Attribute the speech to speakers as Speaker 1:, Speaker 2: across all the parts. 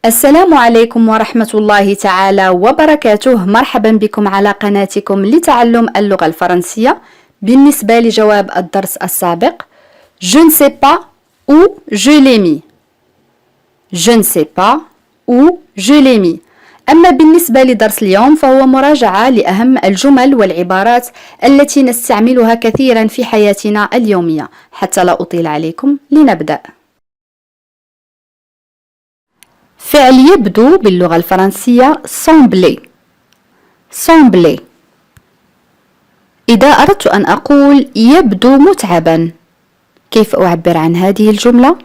Speaker 1: السلام عليكم ورحمة الله تعالى وبركاته. مرحبا بكم على قناتكم لتعلم اللغة الفرنسية. بالنسبة لجواب الدرس السابق Je ne sais pas où je l'ai mis. Je ne sais pas où je l'ai mis. أما بالنسبة لدرس اليوم فهو مراجعة لأهم الجمل والعبارات التي نستعملها كثيرا في حياتنا اليومية. حتى لا أطيل عليكم لنبدأ. فعل يبدو باللغة الفرنسية sembler. sembler. إذا أردت أن أقول يبدو متعبا، كيف أعبر عن هذه الجملة؟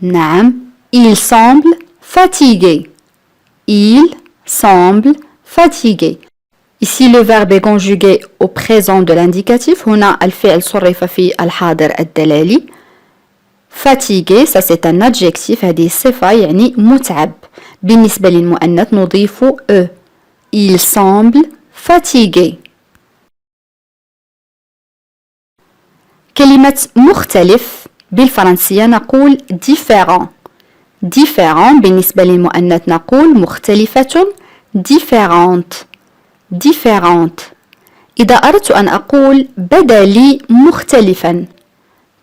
Speaker 1: نعم، il semble fatigué. Il semble fatigué. Ici le verbe est conjugué au présent de l'indicatif. هنا الفعل صرف في الحاضر الدلالي. fatigué ça c'est un adjectif، هذه صفة يعني متعب. بالنسبة للمؤنث نضيف e. Il semble fatigué. كلمة مختلف بالفرنسية نقول différent. différent بالنسبة للمؤنث نقول مختلفة différente. différente. إذا أردت أن أقول بدا لي مختلفا،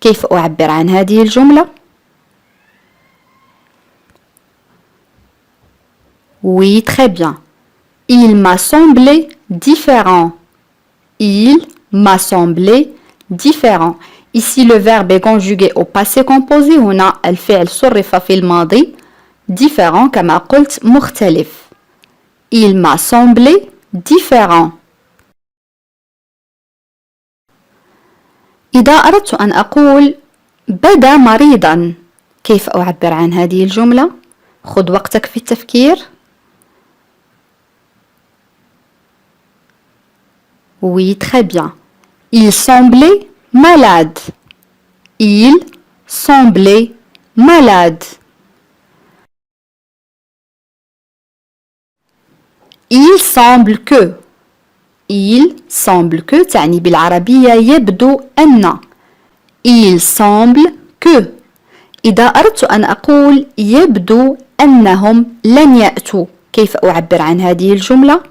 Speaker 1: كيف أعبر عن هذه الجملة؟ Oui, très bien. Il m'a semblé différent. Il m'a semblé différent. Ici le verbe est conjugué au passé composé. هنا الفعل صرف في الماضي. différent كما قلت مختلف. Il m'a semblé différent. إذا أردت أن أقول بدا مريضا، كيف أعبر عن هذه الجملة؟ خذ وقتك في التفكير. Oui, très bien. Il semblait malade. Il semblait malade. Il semble que. Il semble que تعني بالعربية يبدو أن. Il semble que. إذا أردت أن أقول يبدو أنهم لن يأتوا، كيف أعبر عن هذه الجملة؟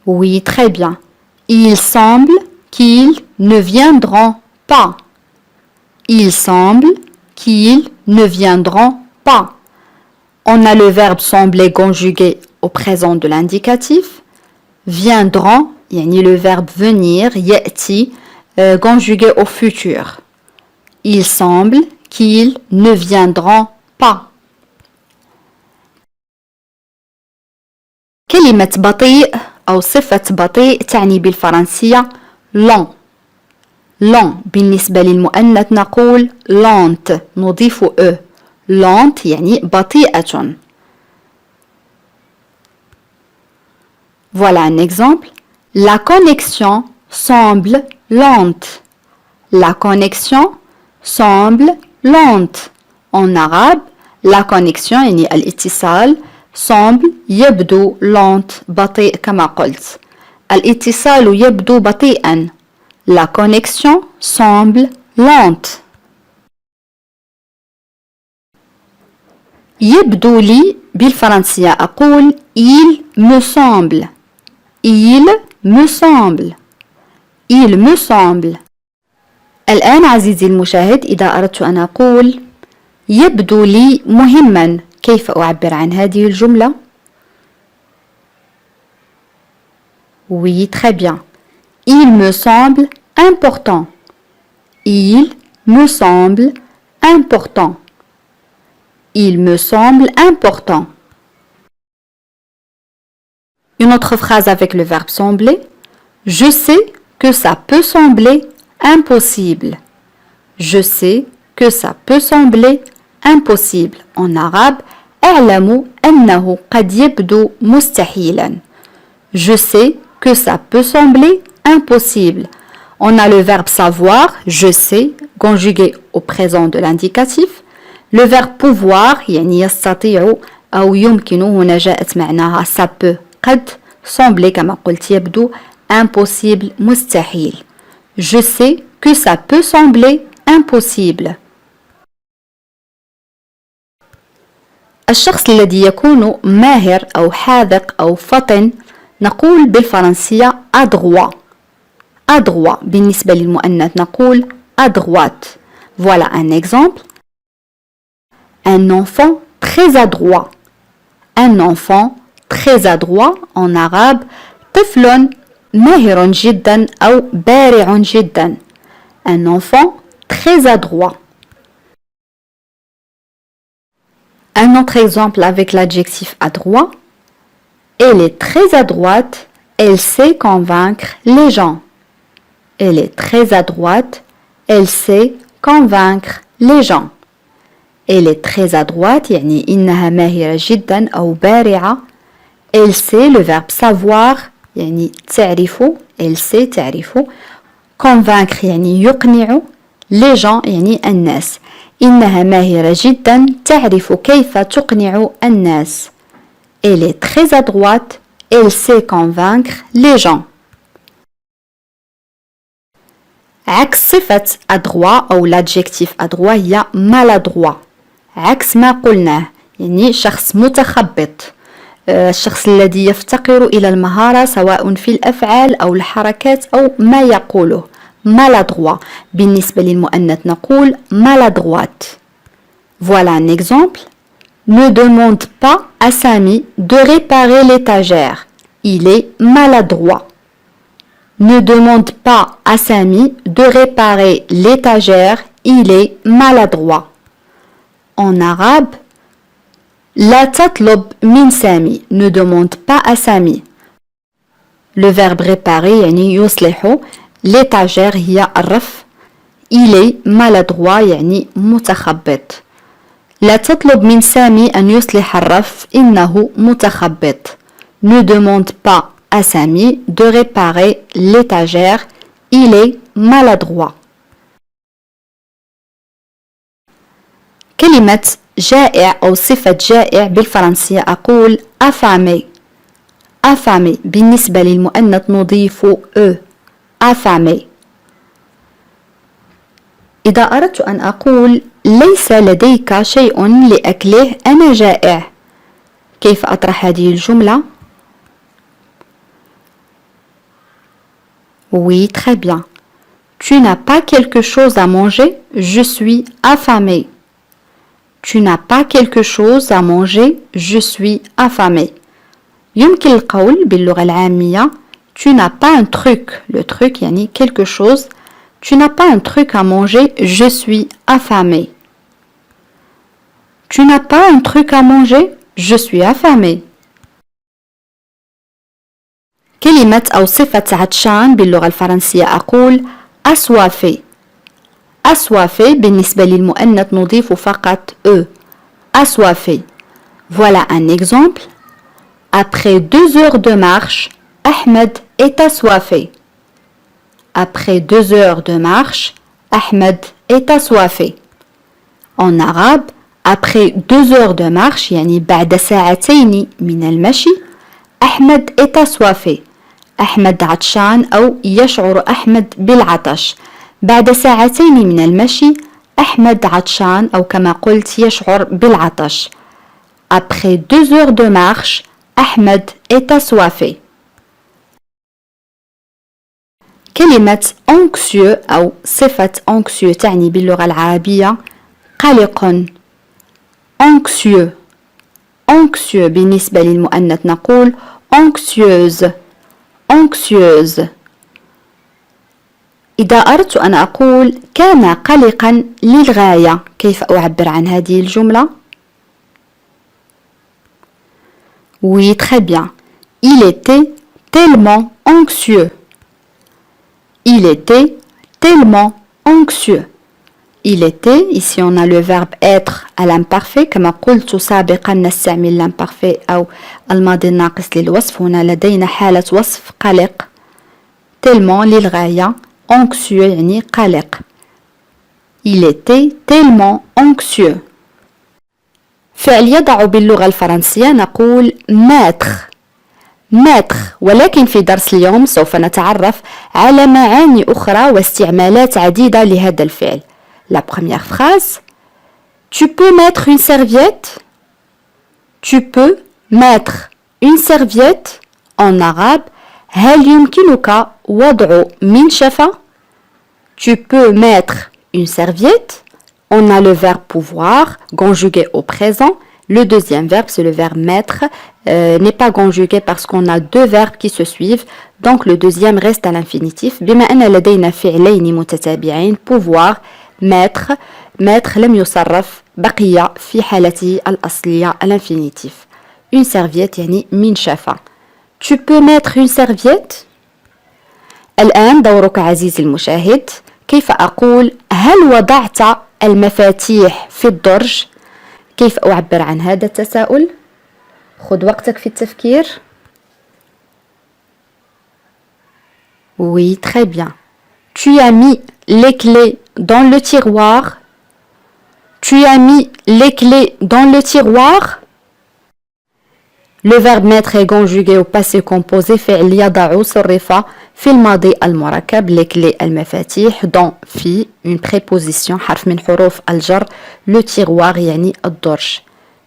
Speaker 1: Oui, très bien. Il semble qu'ils ne viendront pas. Il semble qu'ils ne viendront pas. On a le verbe sembler conjugué au présent de l'indicatif. Viendront, يعني le verbe venir, يأتي, conjugué au futur. Il semble qu'ils ne viendront pas. كلمة بطيء أو صفة بطيء تعني بالفرنسية lent. lent بالنسبة للمؤنث نقول lente، نضيف e. lente يعني بطيئة. Voilà un exemple. La connexion semble lente. La connexion semble lente. En arabe, la connexion يعني الاتصال semble يبدو lente بطيء كما قلت. الاتصال يبدو بطيئا. La connexion semble lente. يبدو لي بالفرنسية أقول il me semble. il me semble. il me semble. الآن عزيزي المشاهد إذا أردت أن أقول يبدو لي مهما، كيف أعبر عن هذه الجملة؟ Oui, très bien. Il me semble important. Il me semble important. Il me semble important. Une autre phrase avec le verbe sembler. Je sais que ça peut sembler impossible. Je sais que ça peut sembler impossible. En arabe, اعلموا أنه قد يبدو مستحيلا. Je sais que ça peut sembler impossible. On a le verbe savoir, je sais, conjugué au présent de l'indicatif. Le verbe pouvoir يعني يستطيع أو يمكن، هنا جاءت معناها ça peut قد، sembler كما قلت يبدو impossible مستحيل. Je sais que ça peut sembler impossible. الشخص الذي يكون ماهر أو حاذق أو فطن نقول بالفرنسية adroit. adroit بالنسبة للمؤنث نقول adroite. Voilà un exemple. Un enfant très adroit. Un enfant très adroit en arabe طفل ماهر جدا أو بارع جدا. Un enfant très adroit. Un autre exemple avec l'adjectif adroit. Elle est très adroite, elle sait convaincre les gens. Elle est très adroite, elle sait convaincre les gens. Elle est très adroite يعني إنها ماهرة جدا أو بارعة. Elle sait le verbe savoir يعني تعرف. Elle sait تعرف. Convaincre يعني يقنع. Les gens يعني الناس. إنها ماهرة جدا تعرف كيف تقنع الناس. Elle est très adroite. Elle sait convaincre les gens. عكس صفة adroit أو l'adjectif adroit هي maladroit. عكس ما قلناه يعني شخص متخبط. الشخص الذي يفتقر إلى المهارة سواء في الأفعال أو الحركات أو ما يقوله. maladroit. بالنسبة للمؤنث نقول maladroite. Voilà un exemple. Ne demande pas à Samy de réparer l'étagère. Il est maladroit. Ne demande pas à Samy de réparer l'étagère. Il est maladroit. En arabe, لا تطلب من سامي. Ne demande pas à Samy. Le verbe réparer يعني يصلح. L'étagère هي الرف. Il est maladroit يعني متخبط. لا تطلب من سامي أن يصلح الرف إنه متخبط. Ne demande pas à Samy de réparer l'étagère. Il est maladroit. كلمة جائع أو صفة جائع بالفرنسية أقول affamé. affamé بالنسبة للمؤنث نضيف e. affamé. إذا أردت أن أقول ليس لديك شيء لأكله أنا جائع. كيف أطرح هذه الجملة؟ Oui, très bien. Tu n'as pas quelque chose à manger? Je suis affamé. Tu n'as pas quelque chose à manger? Je suis affamé. يمكن القول باللغة العامية tu n'as pas un truc. Le truc يعني quelque chose. Tu n'as pas un truc à manger? Je suis affamé. Tu n'as pas un truc à manger? Je suis affamé. كلمة أو صفة عطشان باللغة الفرنسية أقول assoiffé. assoiffé بالنسبة للمؤنث نضيف فقط e. assoiffé. Voilà un exemple. Après 2 heures de marche, Ahmed est assoiffé. Après 2 heures de marche, Ahmed est assoiffé. En arabe, après 2 heures de marche يعني بعد ساعتين من المشي أحمد est assoiffé. أحمد عطشان أو يشعر أحمد بالعطش. بعد ساعتين من المشي أحمد عطشان أو كما قلت يشعر بالعطش. Après 2 heures de marche, أحمد est assoiffé. كلمة anxieux أو صفة anxieux تعني باللغة العربية قلق. anxieux. anxieux بالنسبة للمؤنث نقول anxieuse. anxieuse. إذا أردت أن أقول كان قلقا للغاية كيف أعبر عن هذه الجملة؟ Oui, très bien. Il était tellement anxieux. Il était tellement anxieux. Il était, ici on a le verbe être à l'imparfait كما قلت سابقا نستعمل l'imparfait أو الماضي الناقص للوصف. هنا لدينا حالة وصف قلق. tellement للغاية. anxieux يعني قلق. Il était tellement anxieux. فعل يضع باللغة الفرنسية نقول mettre. mettre ولكن في درس اليوم سوف نتعرف على معاني أخرى واستعمالات عديدة لهذا الفعل. La première phrase. Tu peux mettre une serviette? Tu peux mettre une serviette. En arabe, هل يمكنك وضع منشفة? Tu peux mettre une serviette. On a le verbe pouvoir conjugué au présent. Le deuxième verbe, c'est le verbe mettre, n'est pas conjugué parce qu'on a deux verbes qui se suivent. Donc le deuxième reste à l'infinitif. بما أن لدينا فعلين متتابعين pouvoir mettre لم يصرف بقي في حالته الأصلية à l'infinitif. Une serviette يعني منشفة. Tu peux mettre une serviette. الآن دورك عزيزي المشاهد. كيف أقول هل وضعت المفاتيح في الدرج؟ كيف أعبر عن هذا التساؤل؟ خذ وقتك في التفكير. Oui, très bien. Tu as mis les clés dans le tiroir. Tu as mis les clés dans le tiroir. Le verbe mettre est conjugué au passé composé فعل يضع صرف في الماضي المركب les clés المفاتيح dans في une préposition حرف من حروف الجر le tiroir يعني الدرج.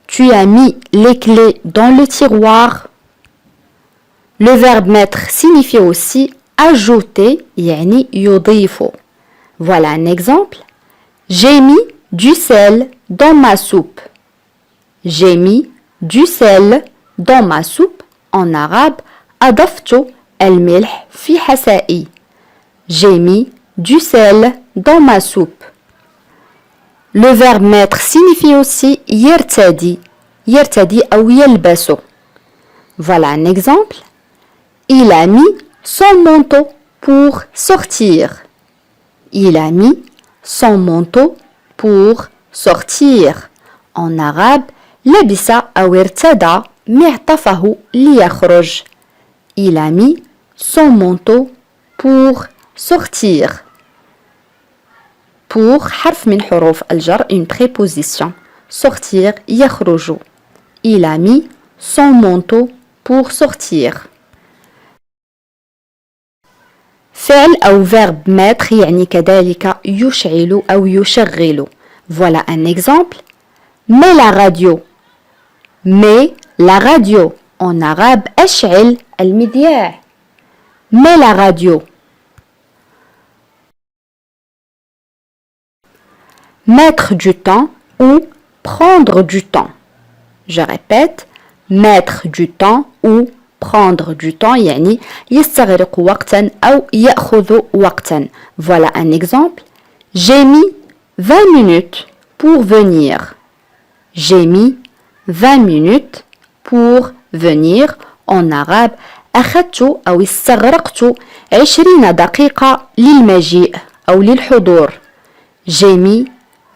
Speaker 1: Tu as mis les clés dans le tiroir. Le verbe mettre signifie aussi ajouter يعني يضيف. Voilà un exemple. J'ai mis du sel dans ma soupe. J'ai mis du sel dans ma soupe. En arabe, أضفت الملح في حسائي. J'ai mis du sel dans ma soupe. Le verbe mettre signifie aussi يرتدي. يرتدي أو يلبس. Voilà un exemple. Il a mis son manteau pour sortir. Il a mis son manteau pour sortir. En arabe, لبس أو ارتدى معطفه ليخرج. Il a mis son manteau pour sortir. Pour حرف من حروف الجر une préposition. Sortir يخرج. Il a mis son manteau pour sortir. فعل أو verbe mettre يعني كذلك يشعل أو يشغل. Voilà un exemple. Mets la radio. Mets la radio. En arabe, أشعل المذياع. Mets la radio. Mettre du temps ou prendre du temps. Je répète, mettre du temps ou prendre du temps يعني يستغرق وقتا أو يأخذ وقتا. Voilà un exemple. J'ai mis 20 minutes pour venir. J'ai mis 20 minutes pour venir. En arabe أخذت أو استغرقت 20 دقيقة للمجيء أو للحضور. J'ai mis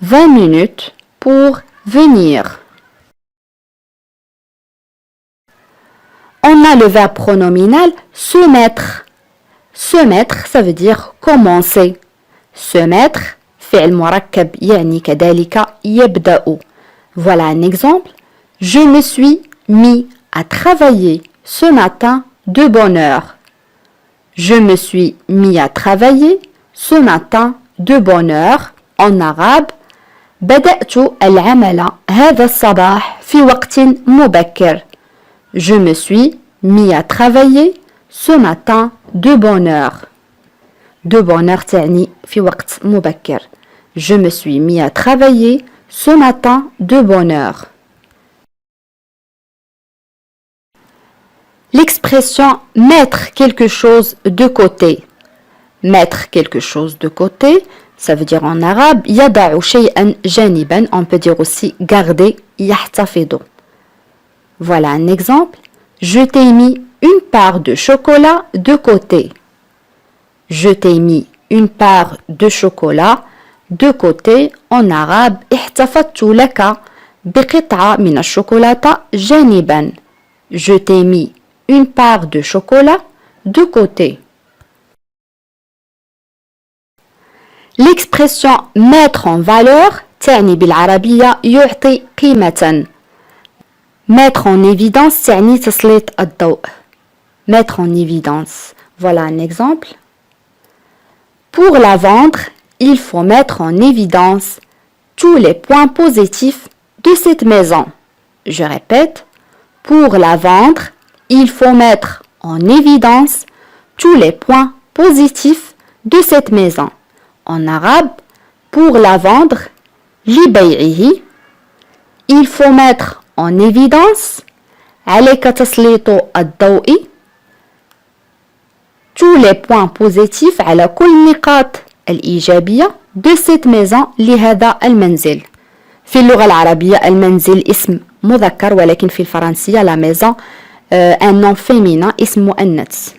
Speaker 1: 20 minutes pour venir. On a le verbe pronominal se mettre. Se mettre, ça veut dire commencer. Se mettre, فعل مركب يعني كذلك يبدأ. Voilà un exemple. Je me suis mis à travailler ce matin de bonne heure. Je me suis mis à travailler ce matin de bonne heure. En arabe, بدأت العمل هذا الصباح في وقت مبكر. Je me suis mis à travailler ce matin de bonne heure. De bonne heure تعني في وقت مبكر. Je me suis mis à travailler ce matin de bonne heure. L'expression mettre quelque chose de côté. Mettre quelque chose de côté, ça veut dire en arabe يضع شيئا جانبا. On peut dire aussi garder يحتفظ. Voilà un exemple. Je t'ai mis une part de chocolat de côté. Je t'ai mis une part de chocolat de côté. En arabe احتفظت لك بقطعة من الشوكولاتة جانبا. Je t'ai mis une part de chocolat de côté. L'expression mettre en valeur تعني بالعربية يعطي قيمة. Mettre en évidence تعني تسليط الضوء. mettre en évidence. Voilà un exemple. Pour la vendre, il faut mettre en évidence tous les points positifs de cette maison. Je répète, pour la vendre, il faut mettre en évidence tous les points positifs de cette maison. En arabe, pour la vendre, لبيعه, il faut mettre en évidence عليك تسليط الضوء tous les points positifs على كل النقاط الإيجابية de cette maison لهذا المنزل. في اللغة العربية المنزل اسم مذكر ولكن في الفرنسية la maison un nom féminin اسم مؤنث.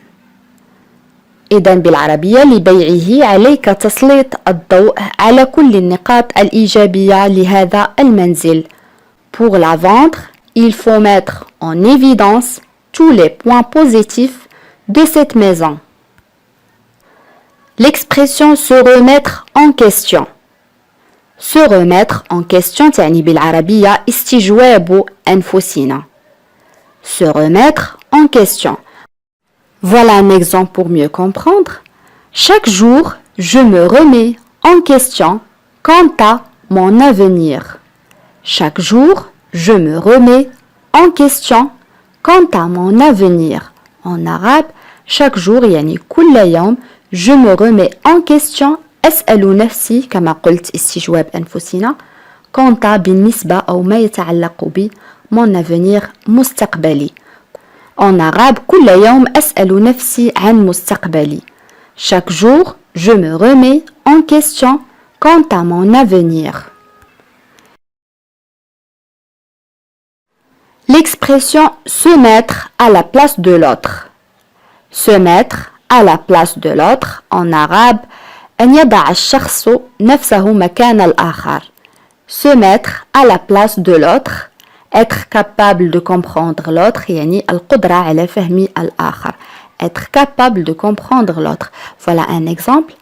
Speaker 1: إذن بالعربية لبيعه عليك تسليط الضوء على كل النقاط الإيجابية لهذا المنزل. Pour la vendre, il faut mettre en évidence tous les points positifs de cette maison. L'expression se remettre en question. Se remettre en question تعني بالعربية استجواب أنفسنا. Se remettre en question. Voilà un exemple pour mieux comprendre. Chaque jour, je me remets en question quant à mon avenir. Chaque jour, je me remets en question quant à mon avenir. En arabe, chaque jour يعني كل يوم je me remets en question أسأل نفسي كما قلت استجواب أنفسنا quant à بالنسبة أو ما يتعلق ب mon avenir مستقبلي. En arabe, كل يوم أسأل نفسي عن مستقبلي. Chaque jour, je me remets en question quant à mon avenir. L'expression se mettre à la place de l'autre. Se mettre à la place de l'autre en arabe أن يضع الشخص نفسه مكان الآخر. Se mettre à la place de l'autre, être capable de comprendre l'autre يعني القدرة على فهم الآخر. Être capable de comprendre l'autre. Voilà un exemple.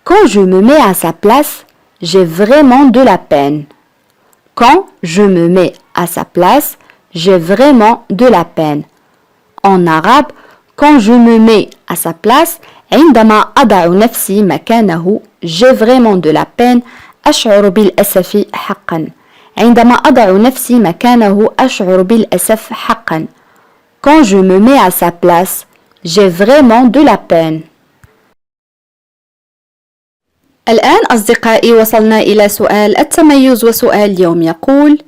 Speaker 1: Quand je me mets à sa place, j'ai vraiment de la peine. Quand je me mets à sa place, j'ai vraiment de la peine. En arabe, quand je me mets à sa place, عندما أضع نفسي مكانه, j'ai vraiment de la peine, أشعر بالأسف حقا. عندما أضع نفسي مكانه أشعر بالأسف حقا. Quand je me mets à sa place, j'ai vraiment de la peine. الآن أصدقائي وصلنا إلى سؤال التميز، وسؤال اليوم يقول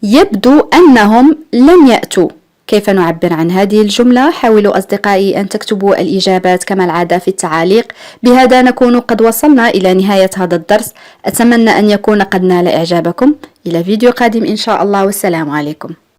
Speaker 1: يبدو أنهم لن يأتوا. كيف نعبر عن هذه الجملة؟ حاولوا أصدقائي أن تكتبوا الإجابات كما العادة في التعاليق. بهذا نكون قد وصلنا إلى نهاية هذا الدرس. أتمنى أن يكون قد نال إعجابكم. إلى فيديو قادم إن شاء الله، والسلام عليكم.